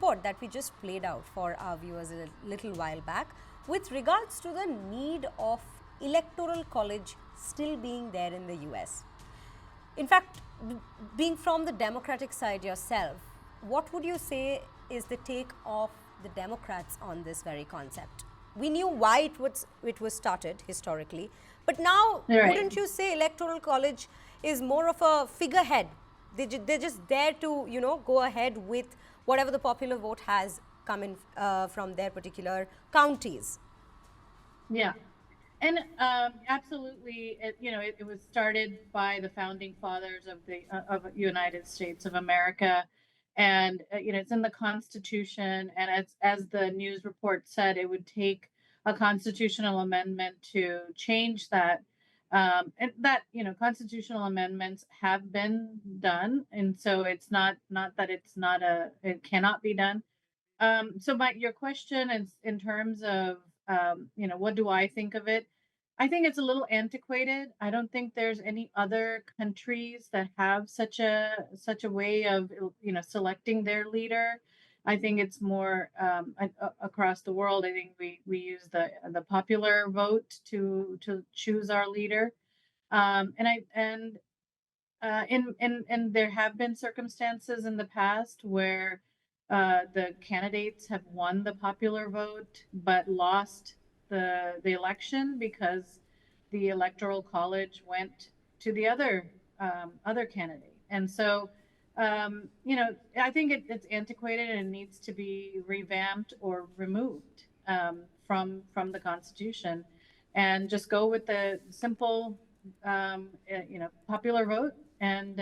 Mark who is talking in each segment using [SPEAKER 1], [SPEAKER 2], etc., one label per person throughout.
[SPEAKER 1] report that we just played out for our viewers a little while back with regards to the need of Electoral College still being there in the US. In fact, being from the Democratic side yourself, what would you say is the take of the Democrats on this very concept? We knew why it was started historically, but now wouldn't you say Electoral College is more of a figurehead? They're just there to, go ahead with whatever the popular vote has come in from their particular counties.
[SPEAKER 2] Yeah. And absolutely, it was started by the founding fathers of the United States of America, and it's in the Constitution. And as the news report said, it would take a constitutional amendment to change that. And that constitutional amendments have been done, and so it's not that it cannot be done. So your question is in terms of what do I think of it? I think it's a little antiquated. I don't think there's any other countries that have such a way of selecting their leader. I think it's more across the world. I think we use the popular vote to choose our leader, and there have been circumstances in the past where the candidates have won the popular vote but lost the election because the Electoral College went to the other candidate. And so, I think it's antiquated and it needs to be revamped or removed from the Constitution, and just go with the simple, popular vote, and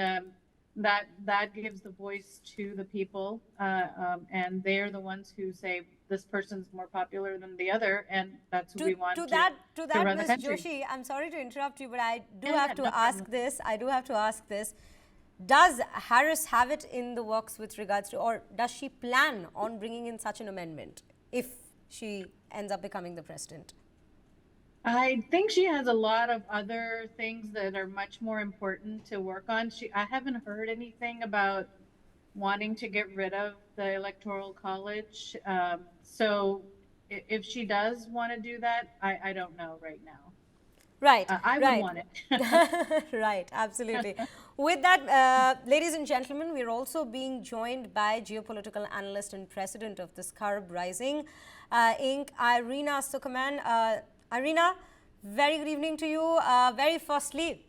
[SPEAKER 2] that gives the voice to the people, and they're the ones who say this person's more popular than the other, and that's who we want to run the
[SPEAKER 1] Ms.
[SPEAKER 2] country.
[SPEAKER 1] Joshi, I'm sorry to interrupt you, but I do have to ask this. Does Harris have it in the works with regards to, or does she plan on bringing in such an amendment if she ends up becoming the president?
[SPEAKER 2] I think she has a lot of other things that are much more important to work on. I haven't heard anything about wanting to get rid of the Electoral College. So if she does want to do that, I don't know right now.
[SPEAKER 1] Right.
[SPEAKER 2] I would want
[SPEAKER 1] it. Right, absolutely. With that, ladies and gentlemen, we're also being joined by geopolitical analyst and president of the Scarab Rising, Inc., Irina Suman. Irina, very good evening to you. Very firstly,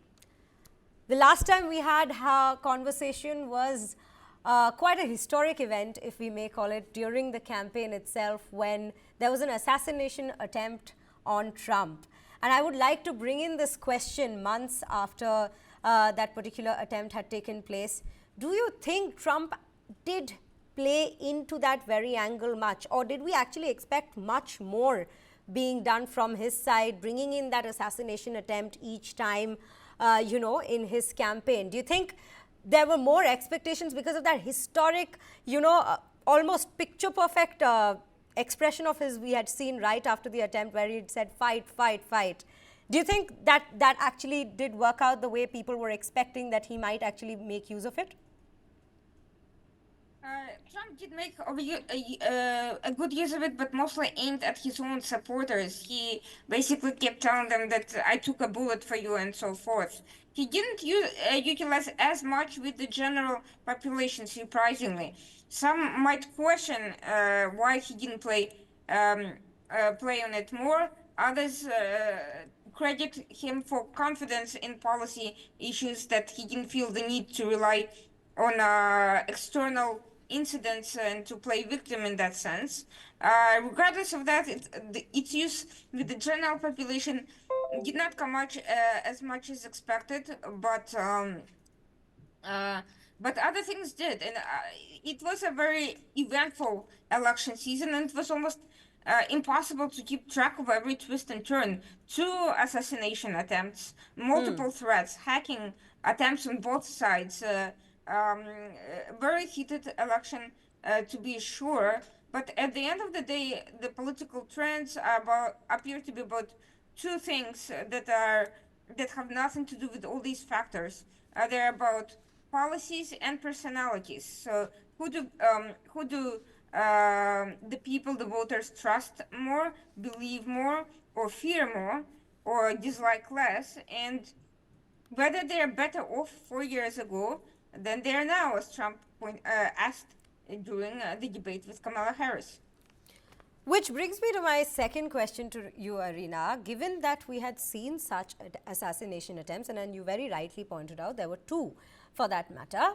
[SPEAKER 1] the last time we had a conversation was quite a historic event, if we may call it, during the campaign itself, when there was an assassination attempt on Trump. And I would like to bring in this question months after that particular attempt had taken place. Do you think Trump did play into that very angle much, or did we actually expect much more being done from his side, bringing in that assassination attempt each time, in his campaign? Do you think there were more expectations because of that historic, almost picture perfect expression of his we had seen right after the attempt, where he said fight, fight, fight? Do you think that actually did work out the way people were expecting that he might actually make use of it?
[SPEAKER 3] Trump did make a good use of it, but mostly aimed at his own supporters. He basically kept telling them that I took a bullet for you and so forth. He didn't utilize as much with the general population, surprisingly. Some might question why he didn't play on it more. Others credit him for confidence in policy issues, that he didn't feel the need to rely on external incidents and to play victim in that sense. Regardless of that, its use with the general population did not come as much as expected, but other things did, and it was a very eventful election season, and it was almost impossible to keep track of every twist and turn. 2 assassination attempts, multiple threats, hacking attempts on both sides. Very heated election, to be sure, but at the end of the day, the political trends appear to be about 2 things that have nothing to do with all these factors. They're about policies and personalities. So who do the people, the voters trust more, believe more, or fear more, or dislike less, and whether they are better off 4 years ago than they are now, as Trump asked during the debate with Kamala Harris.
[SPEAKER 1] Which brings me to my second question to you, Arina. Given that we had seen such assassination attempts, and you very rightly pointed out there were two for that matter,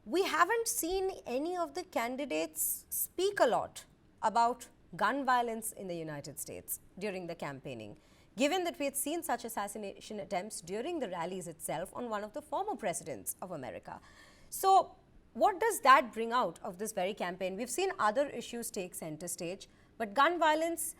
[SPEAKER 1] we haven't seen any of the candidates speak a lot about gun violence in the United States during the campaigning, given that we had seen such assassination attempts during the rallies itself on one of the former presidents of America. So what does that bring out of this very campaign? We've seen other issues take center stage, but gun violence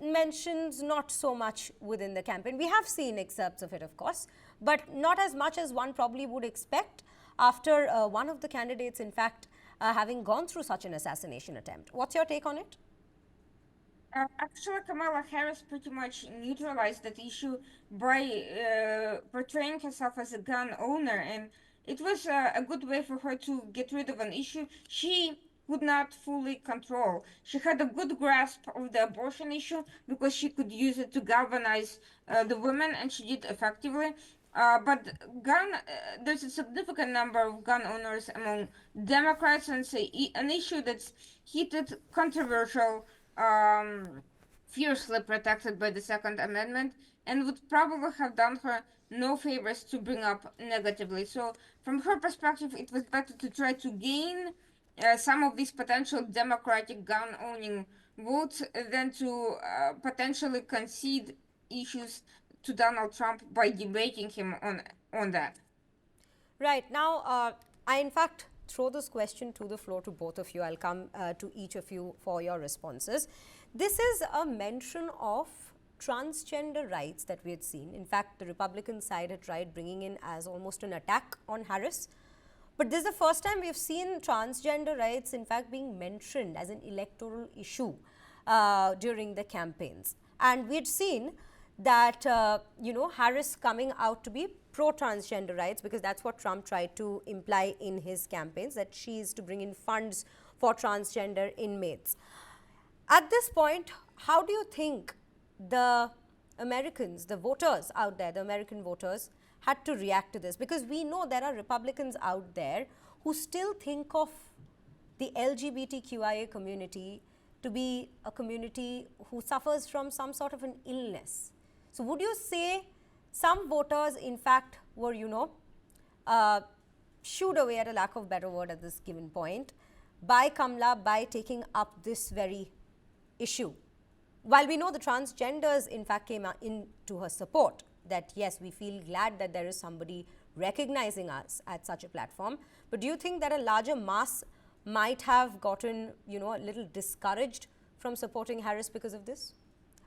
[SPEAKER 1] mentions not so much within the campaign. We have seen excerpts of it, of course, but not as much as one probably would expect after one of the candidates, in fact, having gone through such an assassination attempt. What's your take on it?
[SPEAKER 3] Actually, Kamala Harris pretty much neutralized that issue by portraying herself as a gun owner, and it was a good way for her to get rid of an issue she could not fully control. She had a good grasp of the abortion issue because she could use it to galvanize the women, and she did effectively. But there's a significant number of gun owners among Democrats, and an issue that's heated, controversial, fiercely protected by the Second Amendment, and would probably have done her no favors to bring up negatively. So, from her perspective, it was better to try to gain some of these potential Democratic gun owning votes than to potentially concede issues to Donald Trump by debating him on that.
[SPEAKER 1] Right. Now, I in fact throw this question to the floor to both of you. I'll come to each of you for your responses. This is a mention of transgender rights that we had seen. In fact, the Republican side had tried bringing in as almost an attack on Harris. But this is the first time we've seen transgender rights, in fact, being mentioned as an electoral issue during the campaigns. And we had seen that, Harris coming out to be pro-transgender rights, because that's what Trump tried to imply in his campaigns, that she is to bring in funds for transgender inmates. At this point, how do you think the Americans, the voters out there, the American voters, had to react to this? Because we know there are Republicans out there who still think of the LGBTQIA community to be a community who suffers from some sort of an illness. So would you say some voters, in fact, were, shooed away, at a lack of better word at this given point, by Kamala by taking up this very issue? While we know the transgenders, in fact, came into her support, that yes, we feel glad that there is somebody recognizing us at such a platform. But do you think that a larger mass might have gotten, a little discouraged from supporting Harris because of this?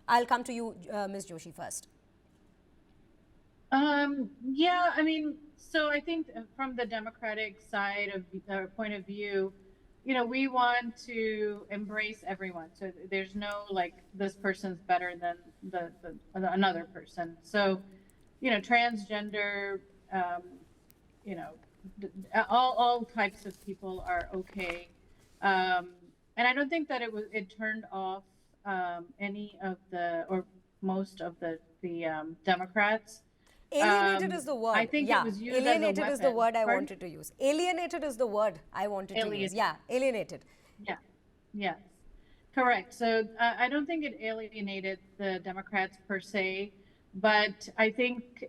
[SPEAKER 1] I'll come to you, Ms. Joshi, first.
[SPEAKER 2] Yeah, I mean, so I think from the Democratic side of our point of view, we want to embrace everyone. So there's no like this person's better than the another person. So, transgender, all types of people are okay. And I don't think that it turned off any of or most of the Democrats.
[SPEAKER 1] Alienated is the word.
[SPEAKER 2] I think it was used
[SPEAKER 1] alienated
[SPEAKER 2] as a
[SPEAKER 1] is the word I
[SPEAKER 2] Pardon?
[SPEAKER 1] wanted to use. Alienated is the word I wanted to use. Yeah, alienated.
[SPEAKER 2] Yeah, yes, correct. So I don't think it alienated the Democrats per se, but I think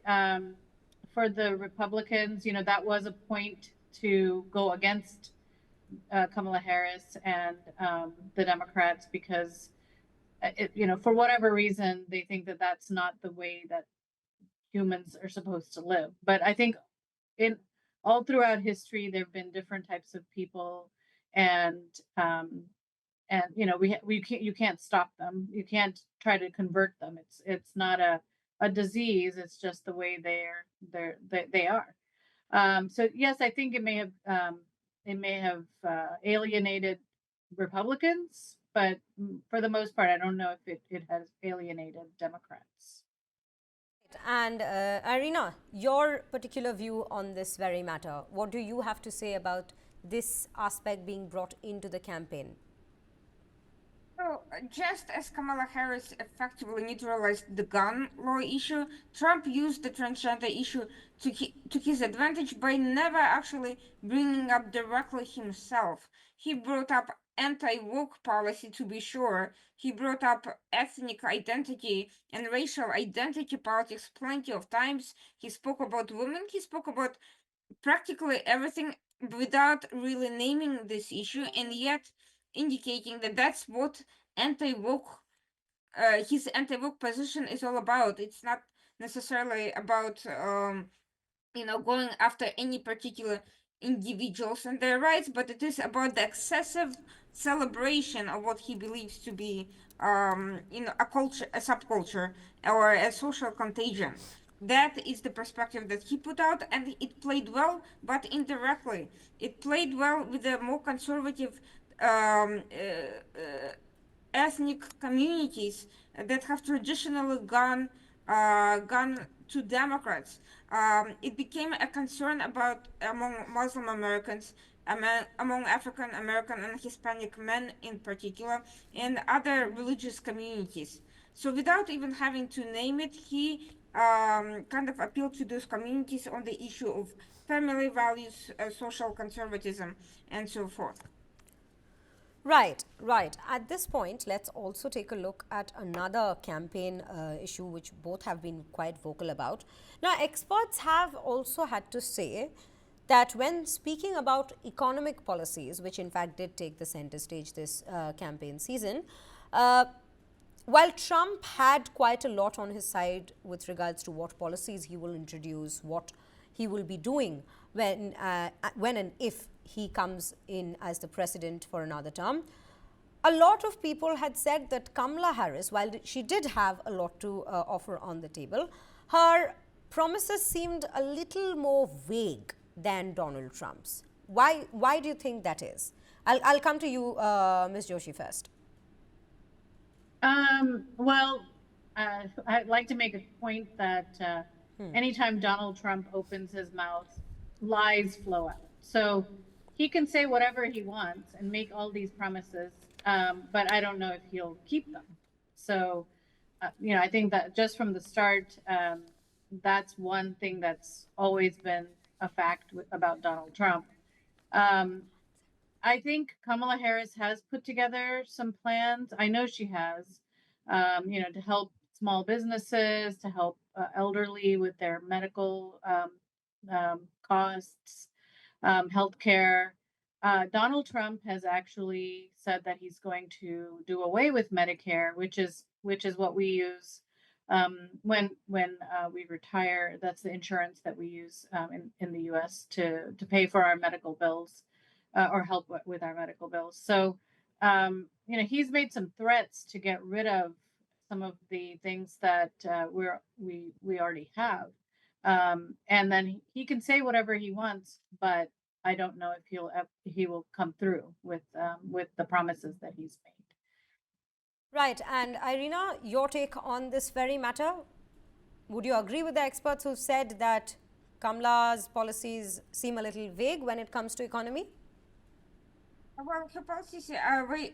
[SPEAKER 2] for the Republicans, that was a point to go against Kamala Harris and the Democrats because, for whatever reason, they think that that's not the way that humans are supposed to live. But I think in all throughout history, there have been different types of people, and you can't stop them. You can't try to convert them. It's not a disease. It's just the way they are. So yes, I think it may have alienated Republicans, but for the most part, I don't know if it has alienated Democrats.
[SPEAKER 1] And Arina, your particular view on this very matter, what do you have to say about this aspect being brought into the campaign?
[SPEAKER 3] So, just as Kamala Harris effectively neutralized the gun law issue, Trump used the transgender issue to his advantage by never actually bringing up directly himself. He brought up anti-woke policy, to be sure. He brought up ethnic identity and racial identity politics plenty of times. He spoke about women. He spoke about practically everything without really naming this issue, and yet indicating that that's what anti-woke his anti-woke position is all about. It's not necessarily about going after any particular individuals and their rights, but it is about the excessive celebration of what he believes to be a culture, a subculture, or a social contagion. That is the perspective that he put out, and it played well, but indirectly. It played well with the more conservative ethnic communities that have traditionally gone to Democrats. It became a concern among Muslim Americans, among African American and Hispanic men in particular, and other religious communities. So without even having to name it, he kind of appealed to those communities on the issue of family values, social conservatism, and so forth.
[SPEAKER 1] Right, right. At this point, let's also take a look at another campaign issue which both have been quite vocal about. Now, experts have also had to say that when speaking about economic policies, which in fact did take the center stage this campaign season, while Trump had quite a lot on his side with regards to what policies he will introduce, what he will be doing when and if he comes in as the president for another term, a lot of people had said that Kamala Harris, while she did have a lot to offer on the table, her promises seemed a little more vague than Donald Trump's. Why do you think that is? I'll come to you, Ms. Joshi, first.
[SPEAKER 2] Well, I'd like to make a point that anytime Donald Trump opens his mouth, lies flow out. So he can say whatever he wants and make all these promises, but I don't know if he'll keep them. So, I think that just from the start, that's one thing that's always been a fact about Donald Trump. I think Kamala Harris has put together some plans. I know she has, to help small businesses, to help elderly with their medical costs, healthcare. Donald Trump has actually said that he's going to do away with Medicare, which is what we use when we retire. That's the insurance that we use in the U.S. to pay for our medical bills or help with our medical bills. So he's made some threats to get rid of some of the things that we already have. And then he can say whatever he wants, but I don't know if he will come through with the promises that he's made.
[SPEAKER 1] Right, and Irina, your take on this very matter? Would you agree with the experts who said that Kamala's policies seem a little vague when it comes to economy?
[SPEAKER 3] Well, her policies are vague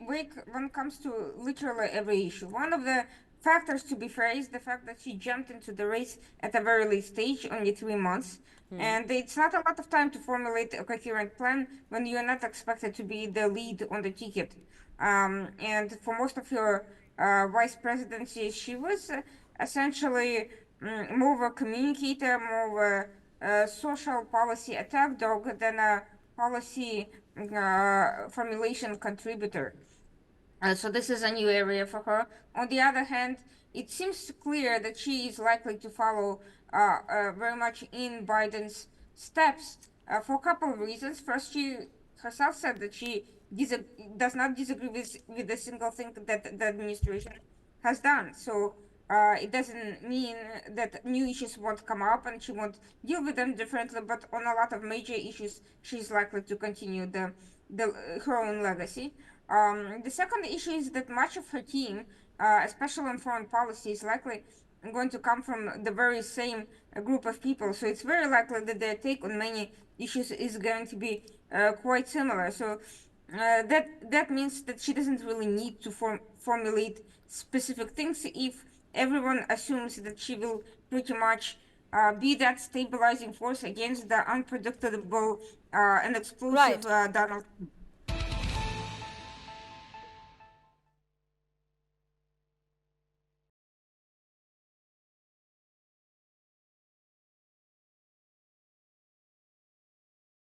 [SPEAKER 3] when it comes to literally every issue. One of the factors, to be fair, is the fact that she jumped into the race at a very late stage, only 3 months. And it's not a lot of time to formulate a coherent plan when you're not expected to be the lead on the ticket. And for most of her vice presidency, she was essentially more of a communicator, more of a social policy attack dog than a policy formulation contributor. So this is a new area for her. On the other hand, it seems clear that she is likely to follow very much in Biden's steps for a couple of reasons. First, she herself said that she does not disagree with a single thing that the administration has done. So it doesn't mean that new issues won't come up and she won't deal with them differently, but on a lot of major issues, she's likely to continue her own legacy. The second issue is that much of her team, especially in foreign policy, is likely going to come from the very same group of people. So it's very likely that their take on many issues is going to be quite similar. So that means that she doesn't really need to formulate specific things if everyone assumes that she will pretty much be that stabilizing force against the unpredictable and explosive
[SPEAKER 1] Right.
[SPEAKER 3] Donald.